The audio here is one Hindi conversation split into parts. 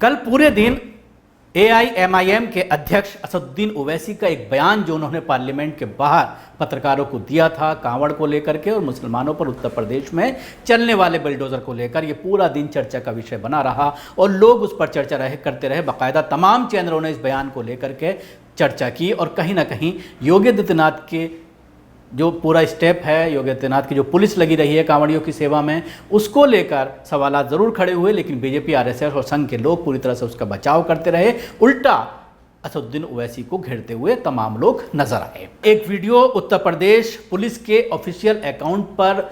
कल पूरे दिन AIMIM के अध्यक्ष असदुद्दीन ओवैसी का एक बयान जो उन्होंने पार्लियामेंट के बाहर पत्रकारों को दिया था कांवड़ को लेकर के और मुसलमानों पर उत्तर प्रदेश में चलने वाले बुलडोजर को लेकर, ये पूरा दिन चर्चा का विषय बना रहा और लोग उस पर चर्चा करते रहे। बाकायदा तमाम चैनलों ने इस बयान को लेकर के चर्चा की और कहीं ना कहीं योगी आदित्यनाथ के जो पूरा स्टेप है, योगी आदित्यनाथ की जो पुलिस लगी रही है कांवड़ियों की सेवा में, उसको लेकर सवाल ज़रूर खड़े हुए, लेकिन बीजेपी, RSS और संघ के लोग पूरी तरह से उसका बचाव करते रहे। उल्टा असदुद्दीन ओवैसी को घेरते हुए तमाम लोग नजर आए। एक वीडियो उत्तर प्रदेश पुलिस के ऑफिशियल अकाउंट पर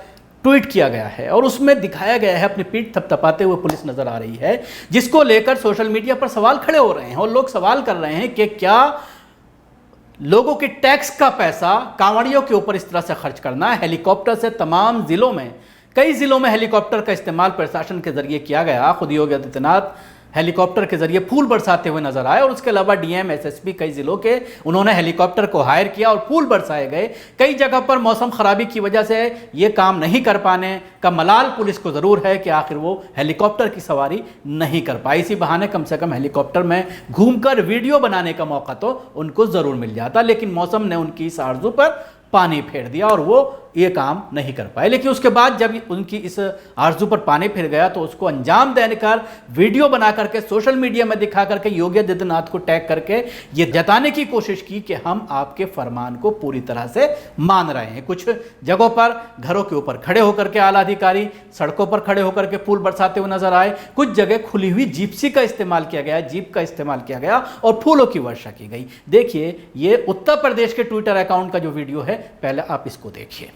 ट्वीट किया गया है और उसमें दिखाया गया है अपनी पीठ थपथपाते हुए पुलिस नजर आ रही है, जिसको लेकर सोशल मीडिया पर सवाल खड़े हो रहे हैं और लोग सवाल कर रहे हैं कि क्या लोगों के टैक्स का पैसा कांवड़ियों के ऊपर इस तरह से खर्च करना। हेलीकॉप्टर से तमाम जिलों में, कई जिलों में हेलीकॉप्टर का इस्तेमाल प्रशासन के जरिए किया गया। खुद योगी आदित्यनाथ हेलीकॉप्टर के जरिए फूल बरसाते हुए नजर आए और उसके अलावा DM, SSP कई जिलों के उन्होंने हेलीकॉप्टर को हायर किया और फूल बरसाए गए। कई जगह पर मौसम खराबी की वजह से ये काम नहीं कर पाने का मलाल पुलिस को जरूर है कि आखिर वो हेलीकॉप्टर की सवारी नहीं कर पाई। इसी बहाने कम से कम हेलीकॉप्टर में घूमकर वीडियो बनाने का मौका तो उनको जरूर मिल जाता, लेकिन मौसम ने उनकी इस आरजू पर पानी फेर दिया और वो ये काम नहीं कर पाए। लेकिन उसके बाद जब उनकी इस आरजू पर पानी फिर गया तो उसको अंजाम देने कर वीडियो बना करके सोशल मीडिया में दिखा करके योगी आदित्यनाथ को टैग करके ये जताने की कोशिश की कि हम आपके फरमान को पूरी तरह से मान रहे हैं। कुछ जगहों पर घरों के ऊपर खड़े होकर के आला अधिकारी सड़कों पर खड़े होकर के फूल बरसाते हुए नजर आए। कुछ जगह खुली हुई जिप्सी का इस्तेमाल किया गया, जीप का इस्तेमाल किया गया और फूलों की वर्षा की गई। देखिए, ये उत्तर प्रदेश के ट्विटर अकाउंट का जो वीडियो है, पहले आप इसको देखिए।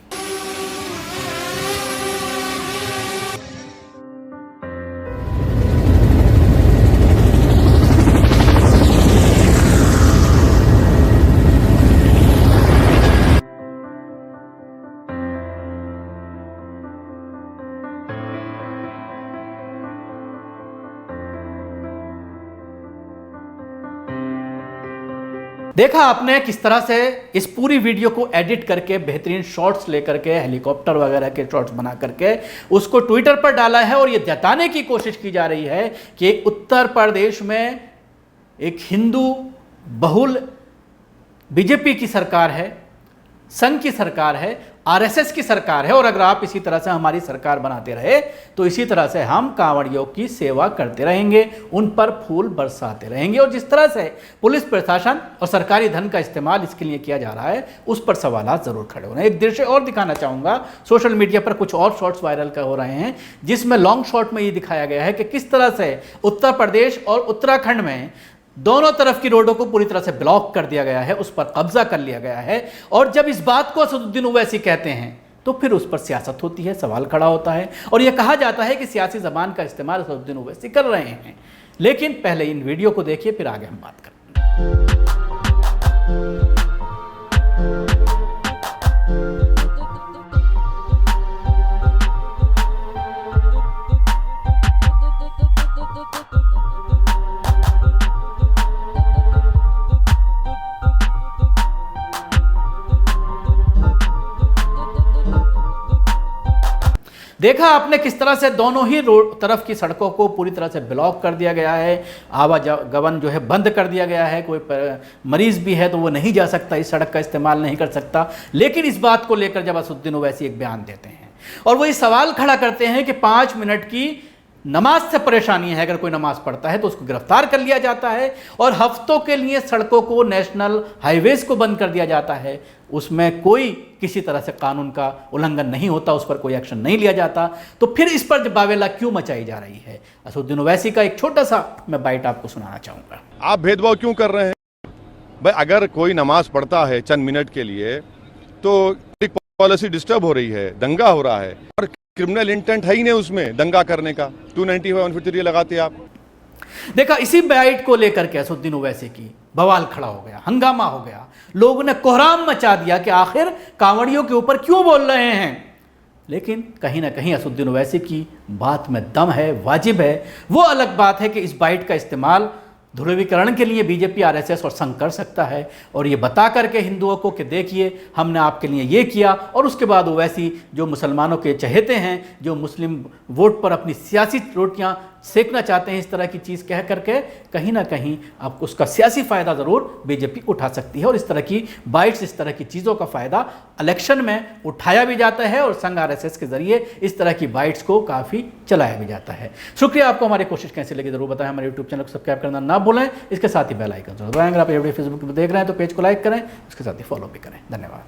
देखा आपने किस तरह से इस पूरी वीडियो को एडिट करके बेहतरीन शॉट्स लेकर के हेलीकॉप्टर वगैरह के शॉट्स बना करके उसको ट्विटर पर डाला है और यह जताने की कोशिश की जा रही है कि उत्तर प्रदेश में एक हिंदू बहुल बीजेपी की सरकार है, संघ की सरकार है, RSS की सरकार है और अगर आप इसी तरह से हमारी सरकार बनाते रहे तो इसी तरह से हम कांवड़ियों की सेवा करते रहेंगे, उन पर फूल बरसाते रहेंगे। और जिस तरह से पुलिस प्रशासन और सरकारी धन का इस्तेमाल इसके लिए किया जा रहा है, उस पर सवालात जरूर खड़े हो रहे हैं। एक दृश्य और दिखाना चाहूंगा, सोशल मीडिया पर कुछ और शॉट्स वायरल हो रहे हैं जिसमें लॉन्ग शॉट में ये दिखाया गया है कि किस तरह से उत्तर प्रदेश और उत्तराखंड में दोनों तरफ की रोडों को पूरी तरह से ब्लॉक कर दिया गया है, उस पर कब्जा कर लिया गया है। और जब इस बात को असदुद्दीन ओवैसी कहते हैं तो फिर उस पर सियासत होती है, सवाल खड़ा होता है और यह कहा जाता है कि सियासी जबान का इस्तेमाल असदुद्दीन ओवैसी कर रहे हैं। लेकिन पहले इन वीडियो को देखिए, फिर आगे हम बात करें। देखा आपने किस तरह से दोनों ही तरफ की सड़कों को पूरी तरह से ब्लॉक कर दिया गया है, आवागमन जो है बंद कर दिया गया है। कोई मरीज भी है तो वो नहीं जा सकता, इस सड़क का इस्तेमाल नहीं कर सकता। लेकिन इस बात को लेकर जब असदुद्दीन ओवैसी एक बयान देते हैं और वो ये सवाल खड़ा करते हैं कि 5 मिनट की नमाज से परेशानी है, अगर कोई नमाज पढ़ता है तो उसको गिरफ्तार कर लिया जाता है और हफ्तों के लिए सड़कों को, नेशनल हाईवेज को बंद कर दिया जाता है, उसमें कोई किसी तरह से कानून का उल्लंघन नहीं होता, उस पर कोई एक्शन नहीं लिया जाता, तो फिर इस पर बावेला क्यों मचाई जा रही है? असदुद्दीन ओवैसी का एक छोटा सा मैं बाइट आपको सुनाना चाहूंगा। आप भेदभाव क्यों कर रहे हैं भाई? अगर कोई नमाज पढ़ता है चंद मिनट के लिए तो पॉलिसी डिस्टर्ब हो रही है, दंगा हो रहा है और क्रिमिनल इंटेंट है ही नहीं उसमें दंगा करने का। 295 153 लगाते आप। देखा, इसी बाइट को लेकर के असदुद्दीन ओवैसी की बवाल खड़ा हो गया, हंगामा हो गया, लोगों ने कोहराम मचा दिया कि आखिर कांवड़ियों के ऊपर क्यों बोल रहे हैं। लेकिन कहीं ना कहीं असदुद्दीन ओवैसी की बात में दम है, वाजिब है। वो अलग बात है कि इस बाइट का इस्तेमाल ध्रुवीकरण के लिए बीजेपी, RSS और संघ कर सकता है और ये बता करके हिंदुओं को कि देखिए हमने आपके लिए ये किया, और उसके बाद ओवैसी जो मुसलमानों के चहेते हैं, जो मुस्लिम वोट पर अपनी सियासी रोटियां सेकना चाहते हैं इस तरह की चीज़ कह करके, कहीं ना कहीं आप उसका सियासी फ़ायदा ज़रूर बीजेपी उठा सकती है। और इस तरह की बाइट्स, इस तरह की चीज़ों का फ़ायदा इलेक्शन में उठाया भी जाता है और संघ आरएसएस के ज़रिए इस तरह की बाइट्स को काफ़ी चलाया भी जाता है। शुक्रिया। आपको हमारी कोशिश कैसी लगी ज़रूर बताएं। हमारे यूट्यूब चैनल को सब्सक्राइब करना ना भूलें, इसके साथ ही बेल आइकन जरूर दबाएं। अगर आप ये वीडियो फेसबुक पर देख रहे हैं तो पेज को लाइक करें, उसके साथ ही फॉलो भी करें। धन्यवाद।